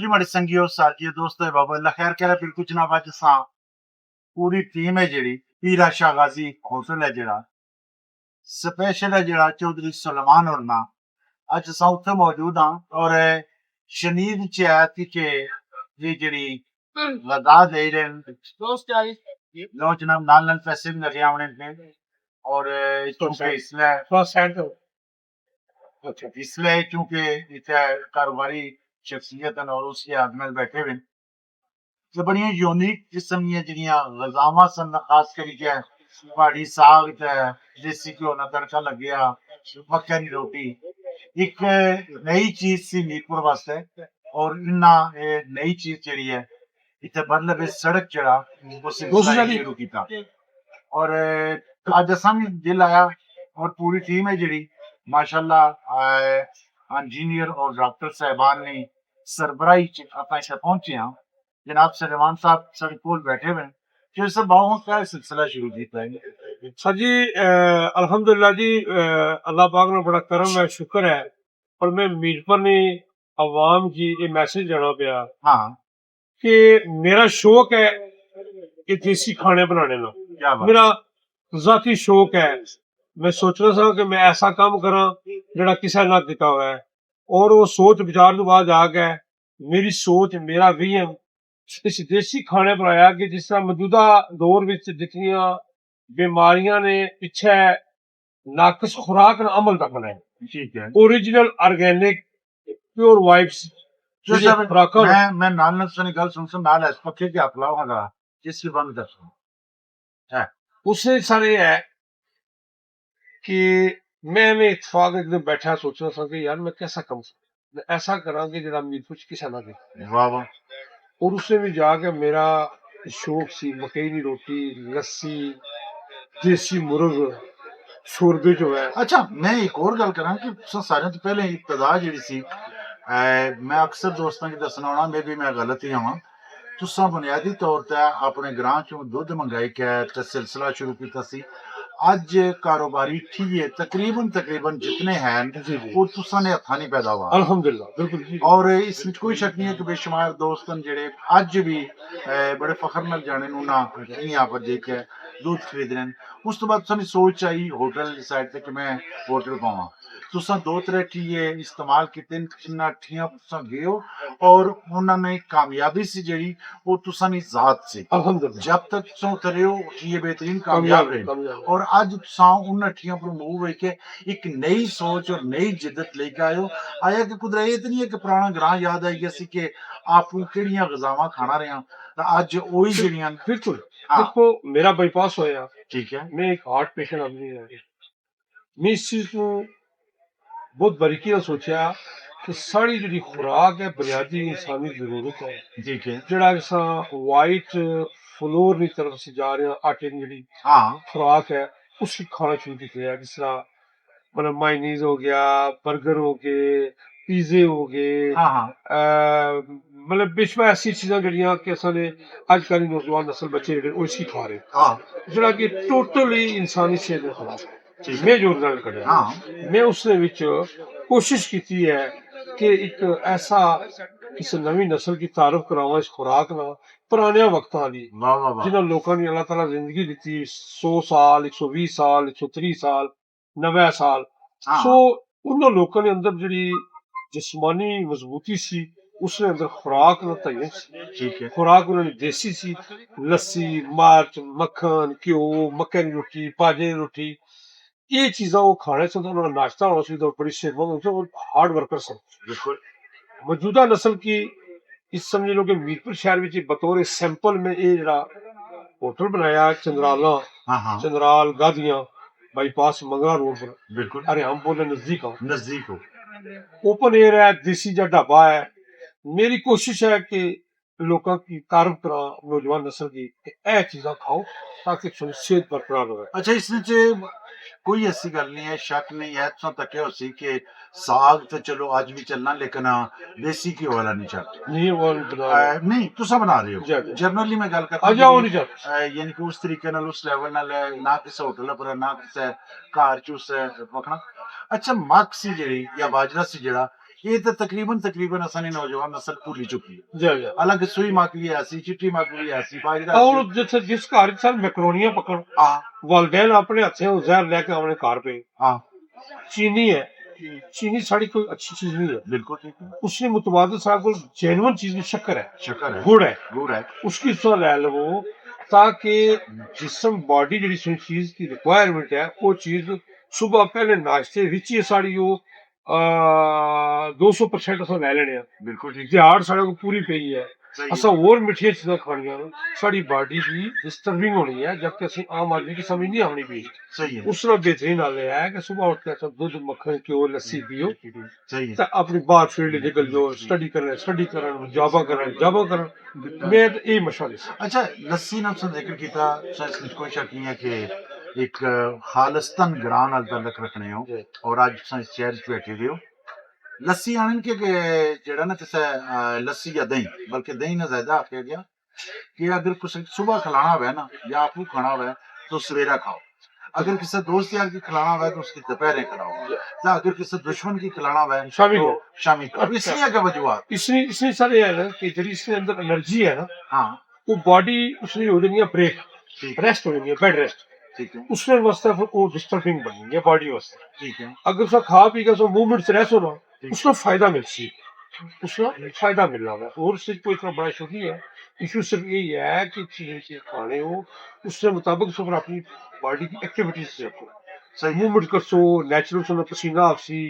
जी माड़ी संगियो साथियो दोस्तों बाबा अल्लाह खैर करे बिल्कुल जनाब अज असां पूरी टीम है जेड़ी पीरा शाह गाजी होटल है जेड़ा स्पेशल है जेड़ा चौधरी सुलेमान और ना अज असां उत्थे मौजूद हां और शनीद च है कि ये जेड़ी लगा दे रहे लो जनाब नाल नाल पैसे भी लगे आवने ने और चूंकि इसलिए चूंकि इतने कारोबारी शख्सियत और उसके आदमी बैठे हुए ते बड़ियां यूनिक किस्म दियां जेह्ड़ियां गज़ावां सन खास करियै प्हाड़ी साग ते देसी घ्यो दा तड़का लग्गेआ मक्कै दी रोटी इक नई चीज सी मीरपुर वास्ते और इन्ना एह् नई चीज जेह्ड़ी ऐ इत्थै मतलब एह् सड़क जेह्ड़ा उस शुरू कीता और अज्ज असां बी दिल आया और पूरी टीम है जेह्ड़ी माशाल्लाह इंजीनियर और डॉक्टर साहबान ने सरबराही च आपां इत्थै पहुंचे हां जनाब सलेमान साहब साढ़े कोल बैठे हुए कि सर बहुत का सिलसिला शुरू किया है सर जी अल्हम्दुलिल्लाह जी अल्लाह पाक ने बड़ा करम है शुक्र है और मैं मीरपुर ने अवाम की ये मैसेज देना पाया हाँ कि मेरा शौक है कि देसी खाने बनाने का क्या बात मेरा जाती शौक है मैं सोचना सा कि मैं ऐसा काम करा जड़ा किसी ना किया हुआ है और वो सोच विचार तो बाद आ गया मेरी सोच मेरा विजन इस देसी खाने पर आया कि जिस तरह मौजूदा दौर में जितनियां बीमारियां ने पिछे नाकस खुराक ना अमल रखना है ठीक है ओरिजिनल ऑर्गेनिक प्योर वाइब्स जो सब मैं नाल नाल सुनी गल सुन नाल इस पक्के के आप लाओ हगा जिसकी बंद दसो है उससे सर ये है कि मैं इतफाक एक दिन बैठा सोचना था कि यार मैं कैसा कम मैं ऐसा करा कि जरा मीरपुर किसा ना दे वाह वाह और उससे भी जाके मेरा शौक सी मकई की रोटी लस्सी देसी मुर्ग शोरबे जो है अच्छा मैं एक और गल करा कि सारे तो पहले इब्तदा जेह्ड़ी सी मैं अक्सर दोस्तां गी दस्सना होना मे बी मैं गलत ही आवां तुसां बुनियादी तौर ते अपने ग्रां चों दुद्ध मंगाई के ते सिलसिला शुरू कीता सी अज कारोबारी ठीए तकरीबन तकरीबन जितने हैं वो तुसां ने हत्थां नहीं पैदा हुआ अल्हम्दुलिल्लाह बिल्कुल जी और इस विच कोई शक नहीं है कि बेशुमार दोस्त न जेह्ड़े अज भी बड़े फखर नाल जाने नूं ना यहाँ पर जाके दूध खरीदने उस तो बाद सानूं सोच आई होटल साइड ते कि मैं होटल पावां तुसां दो त्रै ठीए इस्तेमाल कीते जिन्ना ठियां तुसां गए हो और उन्होंने कामयाबी सी जेह्ड़ी वो तुसां दी जात सी अल्हम्दुलिल्लाह जब तक तुसां उत्थे रहे हो ठीए बेहतरीन कामयाब रहे और अज तुसां उन ठियां पर मूव होके एक नई सोच और नई जिद्दत लेके आए हो आया कि कुदरत ये तो नहीं है कि पुराना ग्रां याद आई गया सी कि आपू केड़ियां गजावां खाना रहे तां अज ओही जेह्ड़ियां बिल्कुल देखो मेरा बाईपास होया ठीक है मैं एक हार्ट पेशेंट आदमी है मैं इस चीज को बहुत बारीकी से सोचा कि साड़ी जी खुराक है बुनियादी इंसानी जरूरत है ठीक है जड़ा वाइट फ्लोर की तरफ से जा रहे हैं आटे की जी हाँ खुराक है उसकी खाना शुरू किया जिस तरह मतलब माइनीज हो गया बर्गर हो गए पिज्जे हो गए हाँ हाँ मतलब बिच में ऐसी चीज़ां जड़ियां कि असाने अजकल नौजवान नस्ल बच्चे जेह्ड़े ओह् इसी खा रहे हाँ जेह्ड़ा कि टोटली इंसानी सेहत दे खिलाफ है में जो रिजल्ट कड्ढेआ हाँ में उसदे विच कोशिश कीती है कि एक ऐसा किसी नवी नस्ल की तारफ करावां इस खुराक ना पुराने वक्तां दी वाह वाह वाह जिन्हां लोकां दी अल्लाह ताला जिंदगी दित्ती 100 साल 120 साल 130 साल 90 साल हाँ सो उन्हां लोकां दे अंदर जेह्ड़ी जिस्मानी मजबूती सी उसने अंदर खुराक ना तयन सी ठीक है खुराक उन्होंने देसी सी लस्सी मर्च मक्खन घ्यो मक्के दी रोटी बाजरे दी रोटी ये चीज़ां वो खाने से उन्होंने नाश्ता होना चाहिए बड़ी सेहतमंद होनी चाहिए और हार्ड वर्कर सन बिल्कुल मौजूदा नस्ल की इस समझ लो कि मीरपुर शहर में बतौर सैंपल में ये जरा होटल बनाया चंद्राला हाँ हाँ चंद्राल गादियां बाईपास मंगला रोड पर बिल्कुल अरे हम बोले नजदीक आओ नजदीक हो ओपन एयर है देसी जा ढाबा है मेरी कोशिश है कि लोगों की तारफ करा नौजवान नस्ल की ए चीज़ां खाओ ताकि थोड़ी सेहत बरकरार रहे अच्छा इसमें कोई ऐसी गल नहीं है शक नहीं है तुम तक हो सी कि साग तो चलो अज भी चलना लेकिन देसी घ्यो वाला नहीं चलता नहीं वो नहीं तुसा बना रहे हो जी। जनरली मैं गल आ जाओ नहीं चल करता यानी कि उस तरीके नाल उस लेवल नाल ना किसी होटल पर ना किसी घर च उस पकना अच्छा मक्क सी जेह्ड़ी या बाजरा सी जेह्ड़ा ये तो तकरीबन असानी नौजवान नस्ल भूल ही चुकी है। जी जी हालांकि सुई मक भी ऐसी, चिट्टी मक भी ऐसी, बाजरा और ऐसी। जिस घर च सर मैकरोनियां पकड़ हाँ वालदैन अपने हथें जहर लेके अपने घर पे हाँ चीनी है चीनी साड़ी कोई अच्छी चीज नहीं है बिल्कुल ठीक है। उसने मुतबादल साहब को जेनुअन चीज में शक्कर है शक्कर है, गुड़ है गुड़ है। उसकी हिस्सा ले लो ताकि जिसम बॉडी जी चीज की रिक्वायरमेंट है वो चीज सुबह पहले नाश्ते विच ही साड़ी वो 200% अस ले लेने बिल्कुल ठीक है। दिहाड़ साढ़े को पूरी पई है सही असा है। और मिठिया चीजां खानियां न साड़ी बॉडी की डिस्टर्बिंग होनी है जबकि असं आम आदमी की समझ नहीं आनी भी सही है। उस तरह बेहतरीन हाल है कि सुबह उठ के अच्छा दूध मक्खन घ्यो लस्सी पियो सही है। ते अपनी बाहर फील्ड निकल जाओ स्टडी करन जाबा करन मैं तो यही मशवरा देसा अच्छा लस्सी ने तुसें जिक्र किया शायद कोई शक नहीं है कि एक खालिस्तान ग्रां नाल तल्लक रखने हो और आज तुसें इस शहर च बैठे दे हो लस्सी आनन के जेड़ा ना तुसें लस्सी या दही बल्कि दही ना ज्यादा आखेआ गया कि अगर कुछ सुबह खिलाना हुआ ना या आपको खाना हुआ तो सवेरा खाओ अगर किसी दोस्त यार की खिलाना हुआ तो उसकी दोपहर खिलाओ या अगर किसी दुश्मन की खिलाना हुआ शामी तो को शामी को अब इसलिए क्या वजूहत इसलिए सारे है ना कि जड़ी इसके अंदर एनर्जी है ना हाँ वो बॉडी उसने हो जानी है ब्रेक ठीक रेस्ट हो जानी है बेड रेस्ट ठीक है उसने वास्ते फिर वो डिस्टर्बिंग बनी है बॉडी वास्ते ठीक है अगर उसका खा पी के मूवमेंट से रह ना ठीक। उसका फायदा मिलसी उसका फायदा मिल रहा है और उससे कोई इतना बड़ा इशू नहीं है इशू सिर्फ यही है कि चीजें खाने हो उसके मुताबिक उसको फिर अपनी बॉडी की एक्टिविटीज से रखो सही है मूवमेंट करसो नेचुरल सुन पसीना आपसी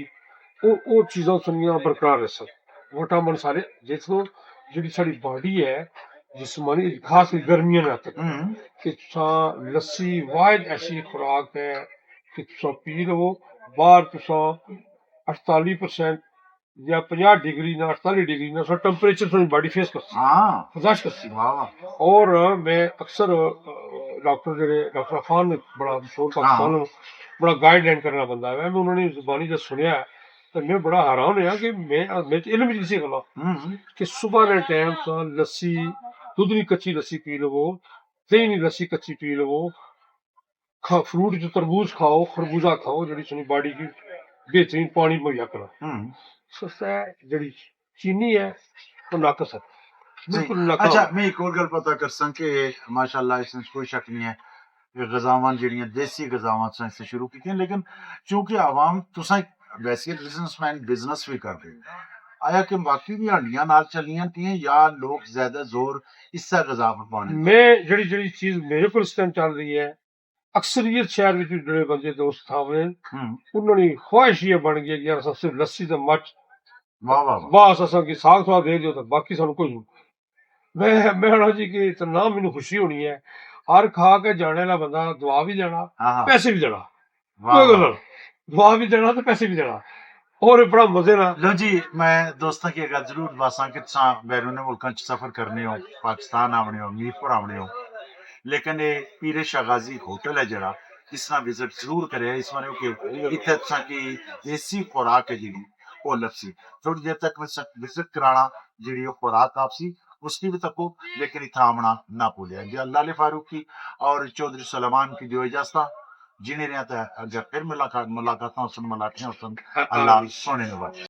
वो चीज़ां सुनियां बरकरार रह सक विटामिन सारे जिसको जी साड़ी बॉडी है जिसमानी खास गर्मियों में तक कि तुसा लस्सी वाहिद ऐसी खुराक है कि तुसा पी लो बाहर तुसा 48% या 50 डिग्री ना 48 डिग्री ना सो टेम्परेचर थोड़ी बॉडी फेस करती हाँ बर्दाश्त करती वाह वाह और मैं अक्सर डॉक्टर जेडे डॉक्टर अफान बड़ा मशहूर पाकिस्तान में बड़ा गाइडलाइन करना बंदा है मैं उन्होंने जुबानी जब सुनिया तो मैं बड़ा हैरान होया कि मैं इलम ही किसी गला कि सुबह के टाइम तो लस्सी दूध की कच्ची लस्सी पी लवो दही की लस्सी कच्ची पी लवो फ्रूट जो तरबूज खाओ खरबूजा खाओ जड़ी सुनी बॉडी की बेहतरीन पानी मुहैया करा सस्ता जड़ी चीनी है वो नाकस है बिल्कुल नाकाम अच्छा मैं एक और गल पता कर सा कि माशाल्लाह इसमें कोई शक नहीं है कि गजावां जड़ियां देसी गजावां तुसें इससे शुरू की लेकिन चूंकि आवाम तुसें वैसे बिजनेसमैन बिजनेस भी कर रहे हो आया कि बाकी भी हड्डियां नाल चलियां थी या लोग ज्यादा जोर इससे गजा पर पाने मैं जड़ी जड़ी चीज मेरे को इस टाइम चल रही है अक्सरियत शहर में ਜਿਹੜੇ ਬੰਦੇ ਦੋਸਤ ਥਾਵੇਂ ਉਹਨਾਂ ਦੀ ਖੁਆਇਸ਼ ਇਹ ਬਣ ਗਈ ਕਿ ਯਾਰ ਅਸਾਂ ਸਿਰਫ ਲੱਸੀ ਤੇ ਮੱਚ वाह वाह वाह ਬਸ ਅਸਾਂ ਕੀ ਸਾਗ ਸਵਾਦ ਦੇ ਦਿਓ ਤਾਂ ਬਾਕੀ ਸਾਨੂੰ ਕੁਝ मैं कहना जी कि इतना मैनू खुशी होनी है हर खा के जाने वाला बंदा दुआ भी देना हाँ हाँ पैसे भी देना वाह कोई गल वाह नहीं। दुआ भी देना तो पैसे भी देना और बड़ा मजे ना लो जी मैं दोस्तों की अगर जरूर दसा कि तुसा बैरून मुल्कों च सफर करने हो पाकिस्तान आवने हो मीरपुर आवने हो लेकिन ये पीरे शाह गाजी होटल है जरा इस तरह विजिट जरूर करे इस बारे कि इतने तुसा की देसी खुराक है जी वो लपसी थोड़ी देर तक विजिट कराना जी खुराक आपसी उसकी भी तको लेकिन इतना आमना ना भूलिया जी अल्लाह फारूकी और चौधरी सलमान की जो इजाजत जिन्हें रहता है अगर फिर मुलाकात सुन मलाठियां सुन अल्लाह सोने